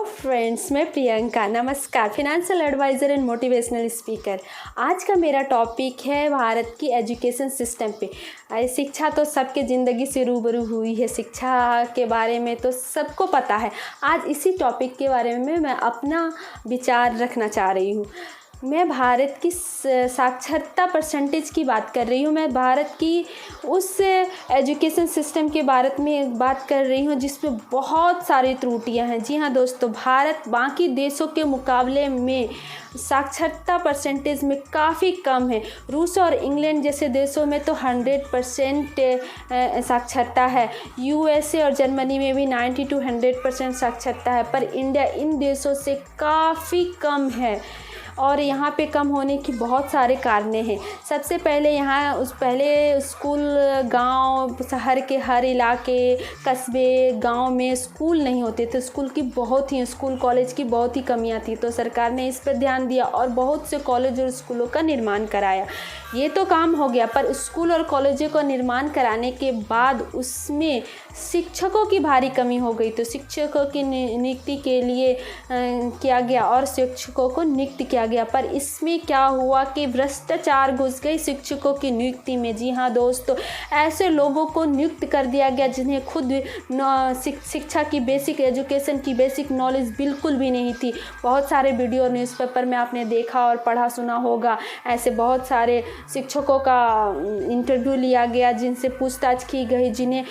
Friends, मैं प्रियंका। नमस्कार। Financial adviser and motivational speaker. आज का मेरा टॉपिक है भारत की एजुकेशन सिस्टम पे। शिक्षा तो सबके ज़िंदगी से रूबरू हुई है, शिक्षा के बारे में तो सबको पता है। आज इसी टॉपिक के बारे में मैं अपना विचार रखना चाह रही हूँ। मैं भारत की साक्षरता परसेंटेज की बात कर रही हूँ। मैं भारत की उस एजुकेशन सिस्टम के बारे में बात कर रही हूँ जिसमें बहुत सारी त्रुटियां हैं। जी हाँ दोस्तों, भारत बाकी देशों के मुकाबले में साक्षरता परसेंटेज में काफ़ी कम है। रूस और इंग्लैंड जैसे देशों में तो 100% साक्षरता है। यूएसए और जर्मनी में भी 90 to 100% साक्षरता है, पर इंडिया इन देशों से काफ़ी कम है। और यहाँ पे कम होने की बहुत सारे कारण हैं। सबसे पहले यहाँ पहले स्कूल गांव शहर के हर इलाके कस्बे गांव में स्कूल नहीं होते थे। स्कूल कॉलेज की बहुत ही कमियाँ थी, तो सरकार ने इस पर ध्यान दिया और बहुत से कॉलेज और स्कूलों का निर्माण कराया। ये तो काम हो गया, पर स्कूल और कॉलेजों का निर्माण कराने के बाद उसमें शिक्षकों की भारी कमी हो गई। तो शिक्षकों की नियुक्ति के लिए किया गया और शिक्षकों को नियुक्त किया गया, पर इसमें क्या हुआ कि भ्रष्टाचार घुस गई शिक्षकों की नियुक्ति में। जी हाँ दोस्तों, ऐसे लोगों को नियुक्त कर दिया गया जिन्हें खुद शिक्षा की बेसिक एजुकेशन की बेसिक नॉलेज बिल्कुल भी नहीं थी। बहुत सारे वीडियो न्यूज़पेपर में आपने देखा और पढ़ा सुना होगा। ऐसे बहुत सारे शिक्षकों का इंटरव्यू लिया गया जिनसे पूछताछ की गई, जिन्हें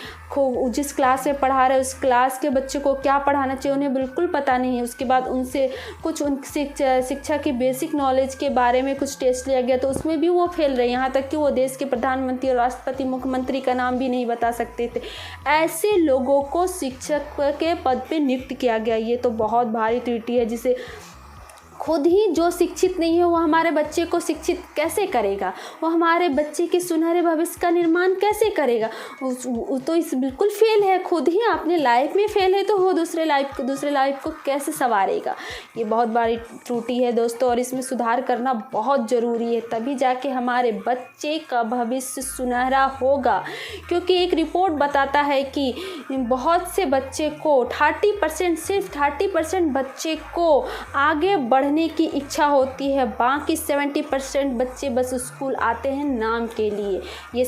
जिस क्लास में पढ़ा रहे उस क्लास के बच्चे को क्या पढ़ाना चाहिए उन्हें बिल्कुल पता नहीं है। उसके बाद उनसे कुछ शिक्षा की बेसिक नॉलेज के बारे में कुछ टेस्ट लिया गया, तो उसमें भी वो फेल रहे। यहाँ तक कि वो देश के प्रधानमंत्री और राष्ट्रपति मुख्यमंत्री का नाम भी नहीं बता सकते थे। ऐसे लोगों को शिक्षक के पद पे नियुक्त किया गया। ये तो बहुत भारी त्रुटि है, जिसे खुद ही जो शिक्षित नहीं है वो हमारे बच्चे को शिक्षित कैसे करेगा? वो हमारे बच्चे के सुनहरे भविष्य का निर्माण कैसे करेगा? तो इस बिल्कुल फेल है। खुद ही अपने लाइफ में फेल है तो वो दूसरे लाइफ को कैसे संवारेगा? ये बहुत बड़ी त्रुटि है दोस्तों, और इसमें सुधार करना बहुत ज़रूरी है, तभी जाके हमारे बच्चे का भविष्य सुनहरा होगा। क्योंकि एक रिपोर्ट बताता है कि बहुत से बच्चे को 30% सिर्फ 30% बच्चे को आगे बढ़ने की इच्छा होती है, बाकी 70% बच्चे बस स्कूल आते हैं नाम के लिए। ये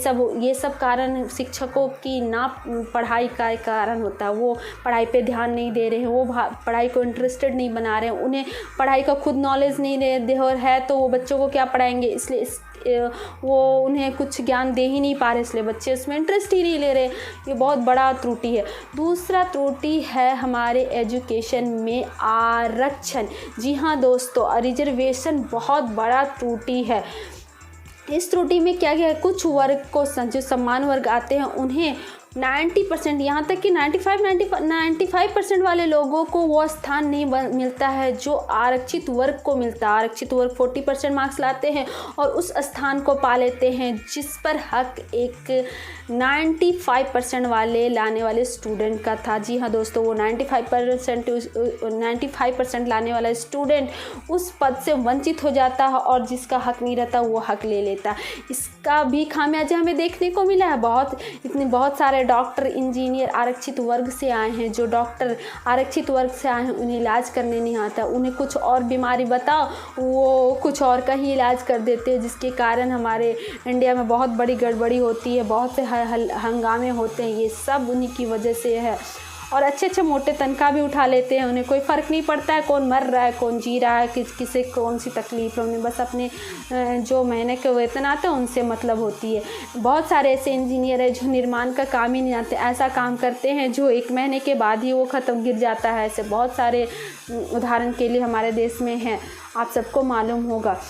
सब कारण शिक्षकों की ना पढ़ाई का कारण होता है। वो पढ़ाई पे ध्यान नहीं दे रहे हैं, वो पढ़ाई को इंटरेस्टेड नहीं बना रहे हैं, उन्हें पढ़ाई का खुद नॉलेज नहीं दे और है तो वो बच्चों को क्या पढ़ाएंगे, इसलिए वो उन्हें कुछ ज्ञान दे ही नहीं पा रहे, इसलिए बच्चे उसमें इंटरेस्ट ही नहीं ले रहे। ये बहुत बड़ा त्रुटि है। दूसरा त्रुटि है हमारे एजुकेशन में आरक्षण। जी हाँ दोस्तों, रिजर्वेशन बहुत बड़ा त्रुटि है। इस त्रुटि में क्या है, कुछ वर्ग को जो सम्मान वर्ग आते हैं उन्हें 90%, यहाँ तक कि 95% वाले लोगों को वो स्थान नहीं मिलता है जो आरक्षित वर्ग को मिलता है। आरक्षित वर्ग 40% मार्क्स लाते हैं और उस स्थान को पा लेते हैं जिस पर हक एक 95% वाले लाने वाले स्टूडेंट का था। जी हाँ दोस्तों, वो 95% लाने वाला स्टूडेंट उस पद से वंचित हो जाता है और जिसका हक नहीं रहता वो हक ले लेता। इसका भी खामियाजा हमें देखने को मिला है। बहुत सारे डॉक्टर इंजीनियर आरक्षित वर्ग से आए हैं। जो डॉक्टर आरक्षित वर्ग से आए हैं उन्हें इलाज करने नहीं आता, उन्हें कुछ और बीमारी बताओ वो कुछ और का ही इलाज कर देते हैं, जिसके कारण हमारे इंडिया में बहुत बड़ी गड़बड़ी होती है, बहुत से हंगामे होते हैं। ये सब उन्हीं की वजह से है। और अच्छे मोटे तनख्वाह भी उठा लेते हैं, उन्हें कोई फ़र्क नहीं पड़ता है कौन मर रहा है कौन जी रहा है, किसे कौन सी तकलीफ है। उन्हें बस अपने जो महीने के वेतन आते हैं उनसे मतलब होती है। बहुत सारे ऐसे इंजीनियर हैं जो निर्माण का काम ही नहीं आते, ऐसा काम करते हैं जो 1 महीने के बाद ही वो गिर जाता है। ऐसे बहुत सारे उदाहरण के लिए हमारे देश में हैं, आप सबको मालूम होगा।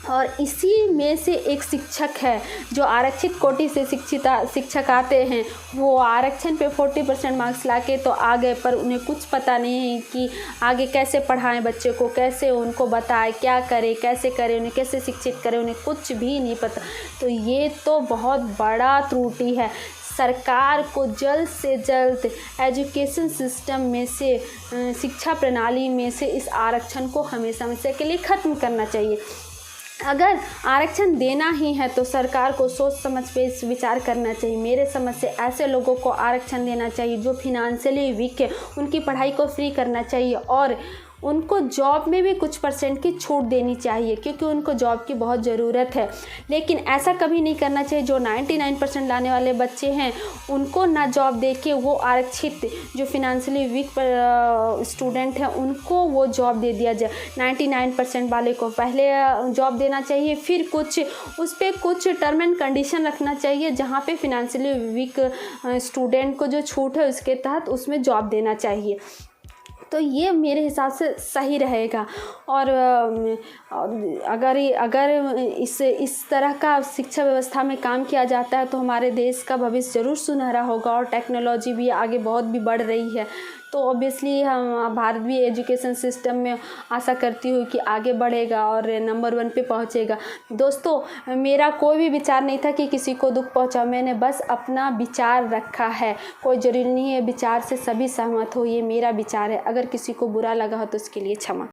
और इसी में से एक शिक्षक है जो आरक्षित कोटि से शिक्षक आते हैं, वो आरक्षण पे 40% मार्क्स लाके तो आ गए, पर उन्हें कुछ पता नहीं है कि आगे कैसे पढ़ाएं बच्चे को, कैसे उनको बताएं, क्या करें, कैसे करें, उन्हें कैसे शिक्षित करें, उन्हें कुछ भी नहीं पता। तो ये तो बहुत बड़ा त्रुटि है। सरकार को जल्द से जल्द एजुकेशन सिस्टम में से शिक्षा प्रणाली में से इस आरक्षण को हमेशा के लिए ख़त्म करना चाहिए। अगर आरक्षण देना ही है तो सरकार को सोच समझ पे विचार करना चाहिए। मेरे समझ से ऐसे लोगों को आरक्षण देना चाहिए जो फिनेंशियली वीक है, उनकी पढ़ाई को फ्री करना चाहिए और उनको जॉब में भी कुछ परसेंट की छूट देनी चाहिए, क्योंकि उनको जॉब की बहुत ज़रूरत है। लेकिन ऐसा कभी नहीं करना चाहिए जो 99% लाने वाले बच्चे हैं उनको ना जॉब दे के वो आरक्षित जो फिनेंशियली वीक स्टूडेंट हैं उनको वो जॉब दे दिया जाए। 99% वाले को पहले जॉब देना चाहिए, फिर कुछ उस पर कुछ टर्म एंड कंडीशन रखना चाहिए जहाँ पे फिनेंशियली वीक स्टूडेंट को जो छूट है उसके तहत उसमें जॉब देना चाहिए। तो ये मेरे हिसाब से सही रहेगा। और अगर इस तरह का शिक्षा व्यवस्था में काम किया जाता है तो हमारे देश का भविष्य ज़रूर सुनहरा होगा। और टेक्नोलॉजी भी आगे बहुत भी बढ़ रही है, तो ऑब्वियसली हम भारत भी एजुकेशन सिस्टम में आशा करती हूँ कि आगे बढ़ेगा और नंबर 1 पे पहुँचेगा। दोस्तों, मेरा कोई भी विचार नहीं था कि किसी को दुख पहुँचा, मैंने बस अपना विचार रखा है। कोई ज़रूरी नहीं है विचार से सभी सहमत हो, ये मेरा विचार है। अगर किसी को बुरा लगा हो तो उसके लिए क्षमा।